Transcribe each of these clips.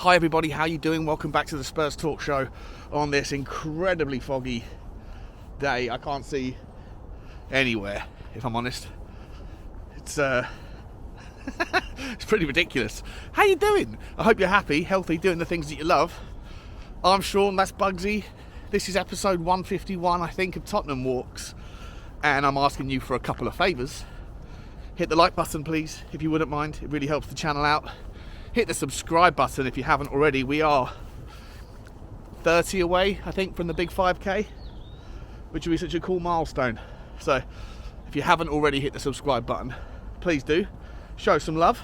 Hi everybody, how you doing? Welcome back to the Spurs Talk Show on this incredibly foggy day. I can't see anywhere, if I'm honest. It's it's pretty ridiculous. How you doing? I hope you're happy, healthy, doing the things that you love. I'm Sean, that's Bugsy. This is episode 151, I think, of Tottenham Walks. And I'm asking you for a couple of favours. Hit the like button, please, if you wouldn't mind. It really helps the channel out. Hit the subscribe button if you haven't already. We are 30 away, I think, from the big 5k, which would be such a cool milestone. So if you haven't already hit the subscribe button, please do. Show some love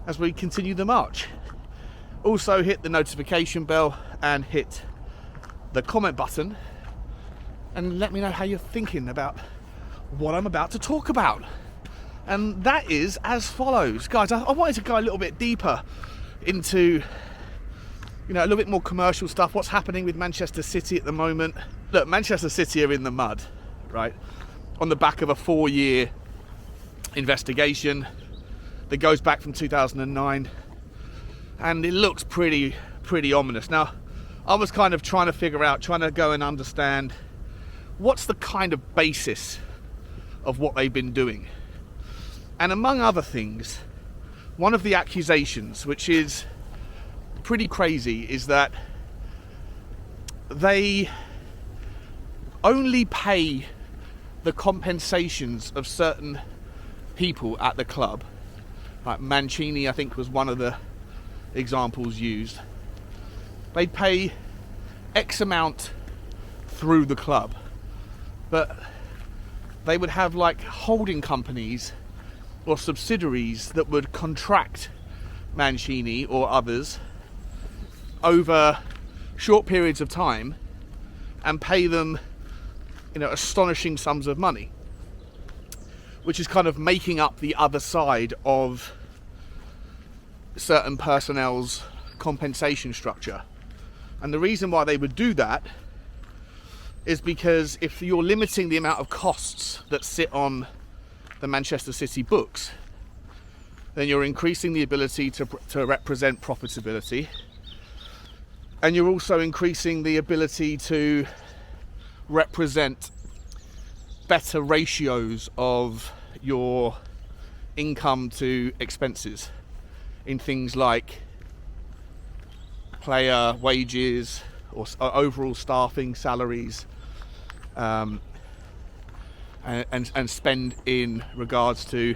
as we continue the march. Also hit the notification bell and hit the comment button and let me know how you're thinking about what I'm about to talk about. And that is as follows. Guys, I wanted to go a little bit deeper into, a little bit more commercial stuff. What's happening with Manchester City at the moment? Look, Manchester City are in the mud, right? On the back of a 4-year investigation that goes back from 2009. And it looks pretty ominous. Now, I was kind of trying to go and understand what's the kind of basis of what they've been doing. And among other things, one of the accusations, which is pretty crazy, is that they only pay the compensations of certain people at the club. Like Mancini, I think, was one of the examples used. They pay X amount through the club, but they would have like holding companies or subsidiaries that would contract Mancini or others over short periods of time and pay them, astonishing sums of money, which is kind of making up the other side of certain personnel's compensation structure. And the reason why they would do that is because if you're limiting the amount of costs that sit on the Manchester City books, then you're increasing the ability to represent profitability, and you're also increasing the ability to represent better ratios of your income to expenses in things like player wages or overall staffing, salaries, and spend in regards to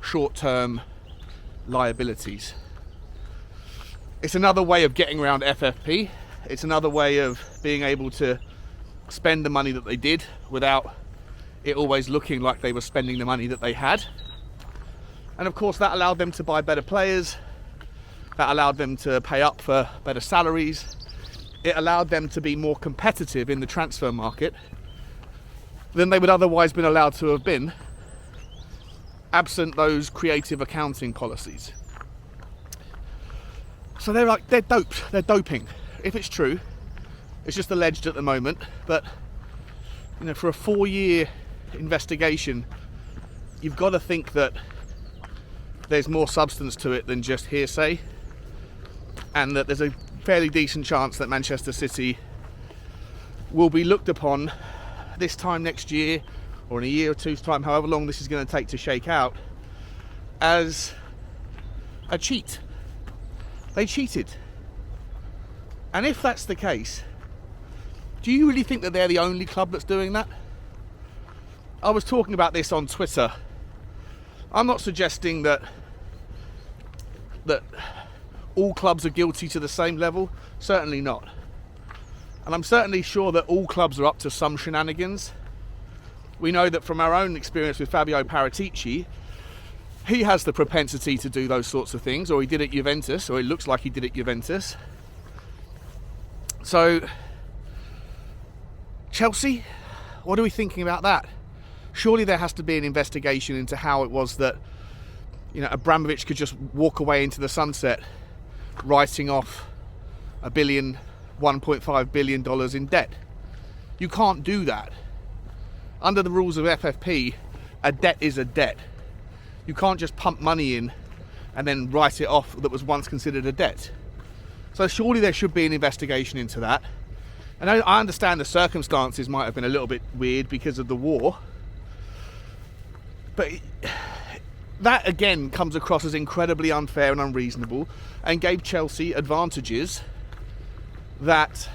short-term liabilities. It's another way of getting around FFP. It's another way of being able to spend the money that they did without it always looking like they were spending the money that they had. And of course that allowed them to buy better players, that allowed them to pay up for better salaries, it allowed them to be more competitive in the transfer market than they would otherwise been allowed to have been, absent those creative accounting policies. So they're doped, they're doping. If it's true, it's just alleged at the moment, but for a 4-year investigation, you've got to think that there's more substance to it than just hearsay, and that there's a fairly decent chance that Manchester City will be looked upon this time next year, or in a year or two's time, however long this is going to take to shake out, as a cheat. They cheated. And if that's the case, do you really think that they're the only club that's doing that? I was talking about this on Twitter. I'm not suggesting that all clubs are guilty to the same level. Certainly not. And I'm certainly sure that all clubs are up to some shenanigans. We know that from our own experience with Fabio Paratici, he has the propensity to do those sorts of things, or he did at Juventus, or it looks like he did at Juventus. So, Chelsea, what are we thinking about that? Surely there has to be an investigation into how it was that, Abramovich could just walk away into the sunset, writing off $1.5 billion in debt. You can't do that. Under the rules of FFP, a debt is a debt. You can't just pump money in and then write it off that was once considered a debt. So surely there should be an investigation into that. And I understand the circumstances might have been a little bit weird because of the war. But that again comes across as incredibly unfair and unreasonable, and gave Chelsea advantages that,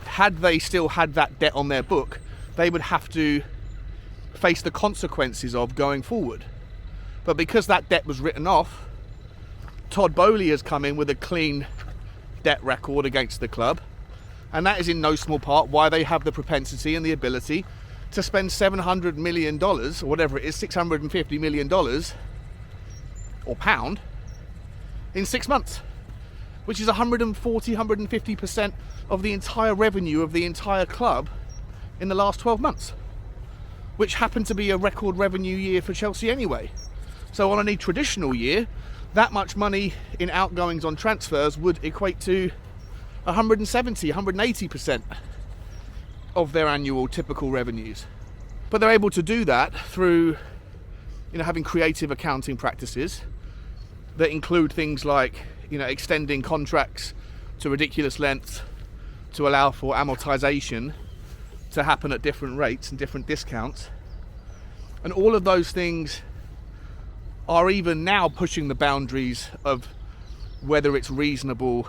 had they still had that debt on their book, they would have to face the consequences of going forward. But because that debt was written off, Todd Boehly has come in with a clean debt record against the club, and that is in no small part why they have the propensity and the ability to spend $700 million, or whatever it is, $650 million, or pound, in 6 months, which is 150% of the entire revenue of the entire club in the last 12 months, which happened to be a record revenue year for Chelsea anyway. So on any traditional year, that much money in outgoings on transfers would equate to 170, 180% of their annual typical revenues. But they're able to do that through, having creative accounting practices that include things like, extending contracts to ridiculous lengths to allow for amortization to happen at different rates and different discounts. And all of those things are even now pushing the boundaries of whether it's reasonable.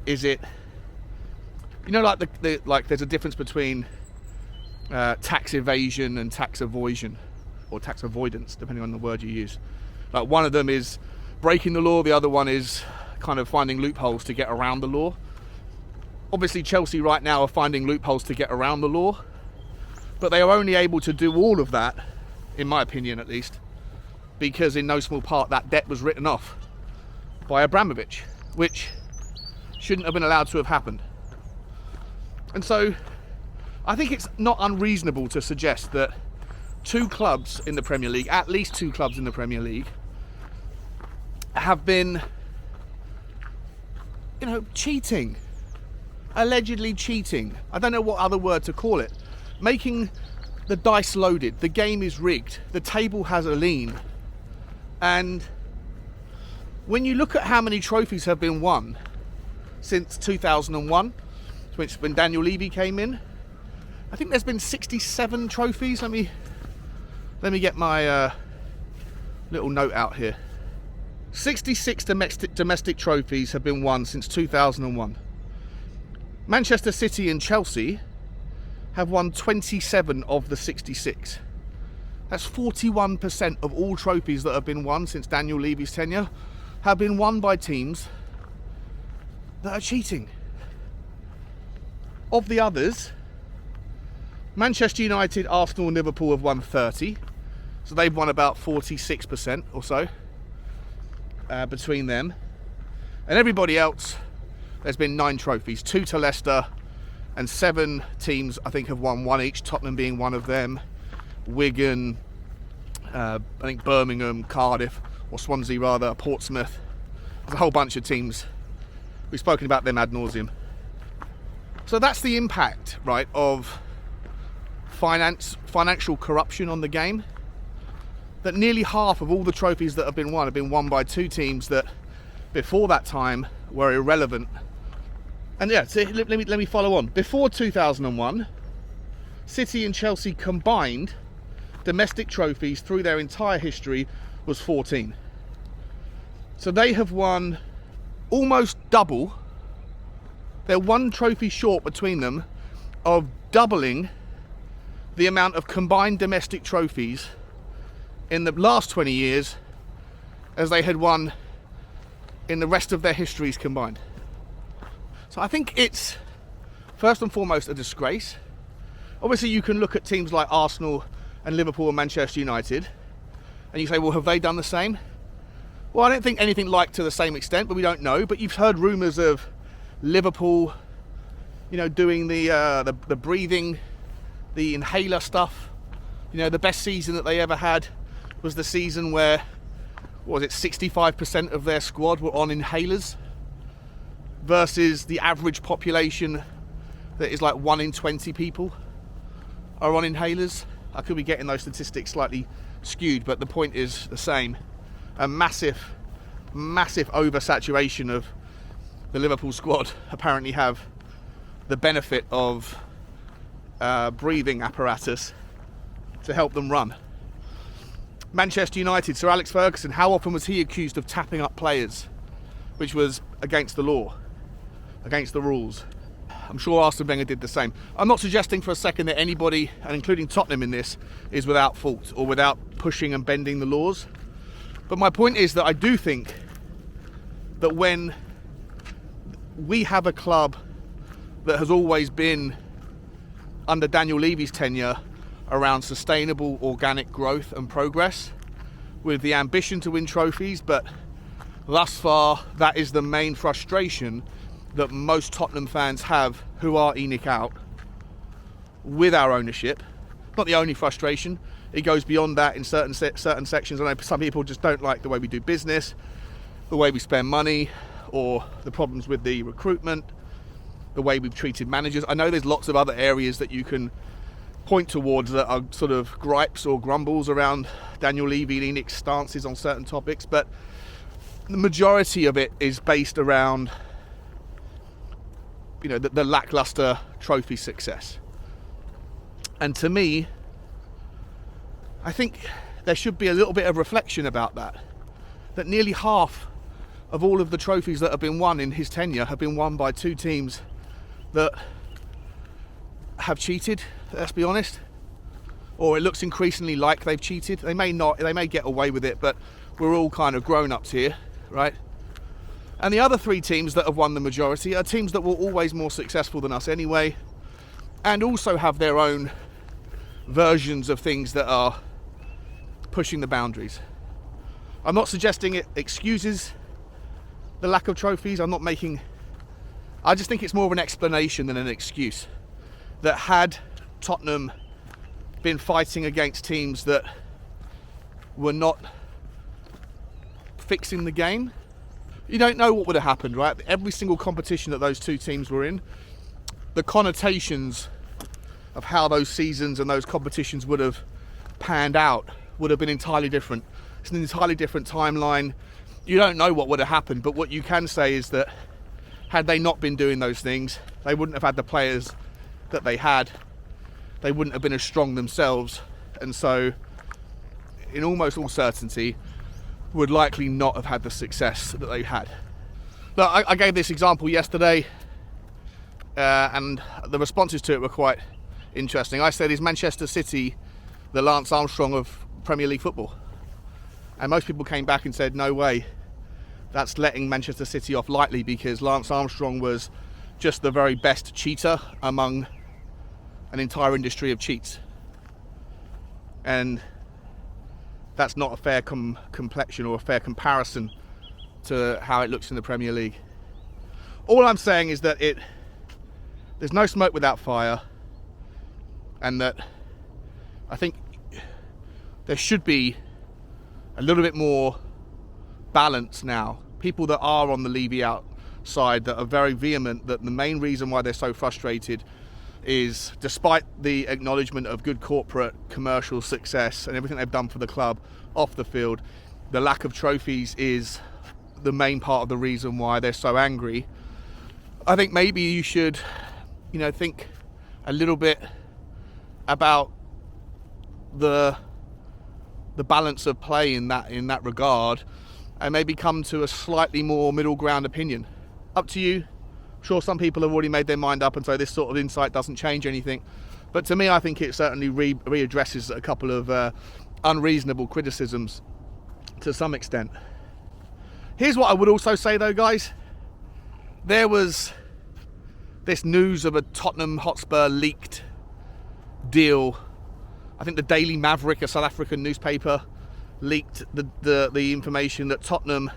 Is it, like there's a difference between tax evasion and tax avoidance, or tax avoidance, depending on the word you use. Like, one of them is breaking the law, the other one is kind of finding loopholes to get around the law. Obviously Chelsea right now are finding loopholes to get around the law, but they are only able to do all of that, in my opinion at least, because in no small part that debt was written off by Abramovich, which shouldn't have been allowed to have happened. And so I think it's not unreasonable to suggest that two clubs in the Premier League, at least two clubs in the Premier League, have been, cheating. Allegedly cheating. I don't know what other word to call it. Making the dice loaded. The game is rigged. The table has a lean. And when you look at how many trophies have been won since 2001, when Daniel Levy came in, I think there's been 67 trophies. Let me get my little note out here. 66 domestic trophies have been won since 2001. Manchester City and Chelsea have won 27 of the 66. That's 41% of all trophies that have been won since Daniel Levy's tenure have been won by teams that are cheating. Of the others, Manchester United, Arsenal and Liverpool have won 30. So they've won about 46% or so between them. And everybody else, there's been 9 trophies, 2 to Leicester, and 7 teams I think have won 1 each, Tottenham being one of them, Wigan, I think Birmingham, Cardiff, or Swansea rather, Portsmouth. There's a whole bunch of teams. We've spoken about them ad nauseum. So that's the impact, right, of financial corruption on the game. That nearly half of all the trophies that have been won by 2 teams that before that time were irrelevant. And yeah, so let me follow on. Before 2001, City and Chelsea combined domestic trophies through their entire history was 14. So they have won almost double. They're 1 trophy short between them of doubling the amount of combined domestic trophies in the last 20 years as they had won in the rest of their histories combined. So I think it's first and foremost a disgrace. Obviously you can look at teams like Arsenal and Liverpool and Manchester United and you say, well, have they done the same? Well, I don't think anything like to the same extent, but we don't know. But you've heard rumours of Liverpool, doing the breathing, the inhaler stuff. The best season that they ever had was the season where, 65% of their squad were on inhalers versus the average population that is like 1 in 20 people are on inhalers. I could be getting those statistics slightly skewed, but the point is the same. A massive oversaturation of the Liverpool squad apparently have the benefit of breathing apparatus to help them run. Manchester United, Sir Alex Ferguson, how often was he accused of tapping up players, which was against the law, against the rules? I'm sure Arsene Wenger did the same. I'm not suggesting for a second that anybody, and including Tottenham in this, is without fault or without pushing and bending the laws. But my point is that I do think that when we have a club that has always been, under Daniel Levy's tenure, around sustainable organic growth and progress, with the ambition to win trophies, but thus far that is the main frustration that most Tottenham fans have who are ENIC out with our ownership. Not the only frustration, it goes beyond that in certain sections. I know some people just don't like the way we do business, the way we spend money, or the problems with the recruitment, the way we've treated managers. I know there's lots of other areas that you can point towards that are sort of gripes or grumbles around Daniel Levy and ENIC's stances on certain topics, but the majority of it is based around, you know, the lackluster trophy success. And to me, I think there should be a little bit of reflection about that nearly half of all of the trophies that have been won in his tenure have been won by two teams that have cheated, let's be honest, or it looks increasingly like they've cheated. They may not, they may get away with it, but we're all kind of grown-ups here, right? And the other three teams that have won the majority are teams that were always more successful than us anyway, and also have their own versions of things that are pushing the boundaries. I'm not suggesting it excuses the lack of trophies. I just think it's more of an explanation than an excuse. That had Tottenham been fighting against teams that were not fixing the game, you don't know what would have happened, right? Every single competition that those two teams were in, the connotations of how those seasons and those competitions would have panned out would have been entirely different. It's an entirely different timeline. You don't know what would have happened, but what you can say is that had they not been doing those things, they wouldn't have had the players that they had. They wouldn't have been as strong themselves, and so in almost all certainty would likely not have had the success that they had. Look, I gave this example yesterday, and the responses to it were quite interesting. I said, is Manchester City the Lance Armstrong of Premier League football? And most people came back and said, no way, that's letting Manchester City off lightly, because Lance Armstrong was just the very best cheater among an entire industry of cheats. And that's not a fair complexion or a fair comparison to how it looks in the Premier League. All I'm saying is that there's no smoke without fire, and that I think there should be a little bit more balance now. People that are on the Levy out side that are very vehement that the main reason why they're so frustrated is, despite the acknowledgement of good corporate commercial success and everything they've done for the club off the field, the lack of trophies is the main part of the reason why they're so angry. I think maybe you should, think a little bit about the balance of play in that regard, and maybe come to a slightly more middle ground opinion. Up to you. I'm sure some people have already made their mind up, and so this sort of insight doesn't change anything. But to me, I think it certainly readdresses a couple of unreasonable criticisms to some extent. Here's what I would also say though, guys. There was this news of a Tottenham Hotspur leaked deal. I think the Daily Maverick, a South African newspaper, leaked the information that Tottenham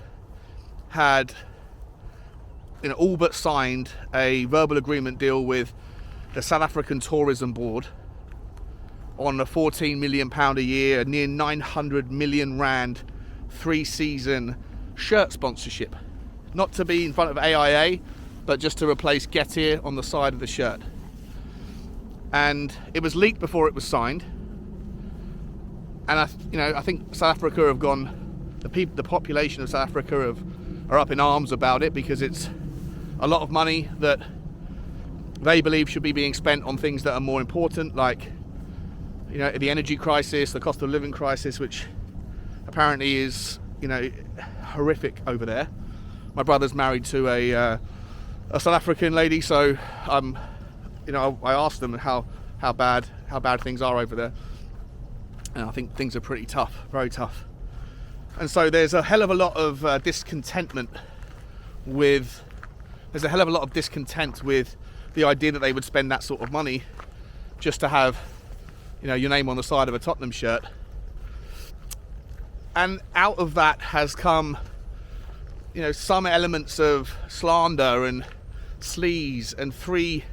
had all but signed a verbal agreement deal with the South African Tourism Board on a £14 million a year, near 900 million rand 3-season shirt sponsorship. Not to be in front of AIA, but just to replace Get Here on the side of the shirt. And it was leaked before it was signed. And I think South Africa have gone. The population of South Africa are up in arms about it, because it's a lot of money that they believe should be being spent on things that are more important, like, you know, the energy crisis, the cost of living crisis, which apparently is, you know, horrific over there. My brother's married to a South African lady, so you know, I asked them how bad things are over there, and I think things are pretty tough, very tough. And so there's a hell of a lot of discontent with the idea that they would spend that sort of money just to have, you know, your name on the side of a Tottenham shirt. And out of that has come, you know, some elements of slander and sleaze, and 3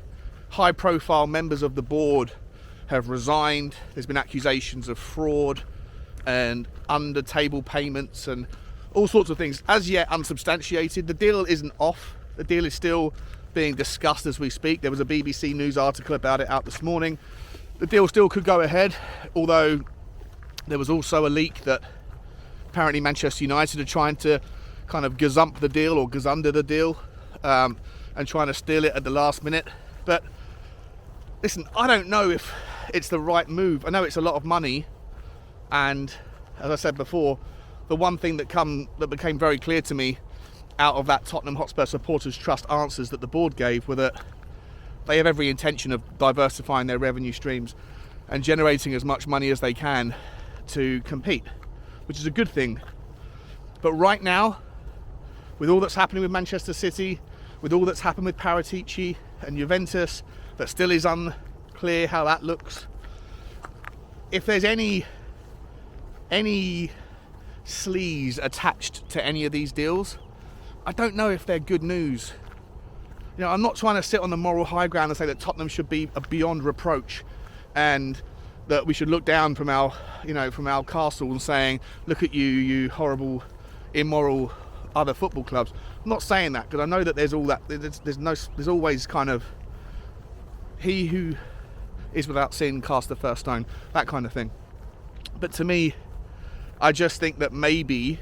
high-profile members of the board have resigned. There's been accusations of fraud and under-table payments and all sorts of things, as yet unsubstantiated. The deal isn't off. The deal is still being discussed as we speak. There was a BBC News article about it out this morning. The deal still could go ahead, although there was also a leak that apparently Manchester United are trying to kind of gazump the deal or gazunder the deal, and trying to steal it at the last minute. But listen, I don't know if it's the right move. I know it's a lot of money, and as I said before, the one thing that became very clear to me out of that Tottenham Hotspur Supporters Trust answers that the board gave were that they have every intention of diversifying their revenue streams and generating as much money as they can to compete, which is a good thing. But right now, with all that's happening with Manchester City, with all that's happened with Paratici and Juventus, that still is unclear how that looks. If there's any sleaze attached to any of these deals, I don't know if they're good news. You know, I'm not trying to sit on the moral high ground and say that Tottenham should be beyond reproach, and that we should look down from our castle and saying, look at you, you horrible, immoral other football clubs. I'm not saying that, because I know that there's all that. There's always kind of, he who is without sin cast the first stone, that kind of thing. But to me, I just think that maybe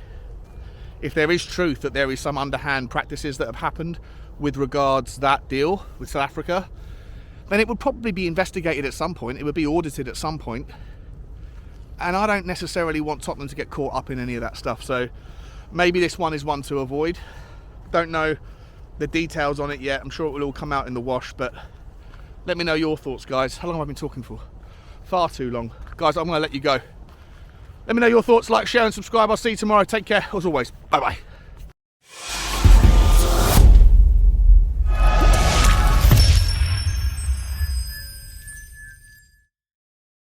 if there is truth that there is some underhand practices that have happened with regards to that deal with South Africa, then it would probably be investigated at some point. It would be audited at some point. And I don't necessarily want Tottenham to get caught up in any of that stuff. So maybe this one is one to avoid. Don't know the details on it yet. I'm sure it will all come out in the wash, but let me know your thoughts, guys. How long have I been talking for? Far too long. Guys, I'm going to let you go. Let me know your thoughts. Like, share and subscribe. I'll see you tomorrow. Take care. As always, bye-bye.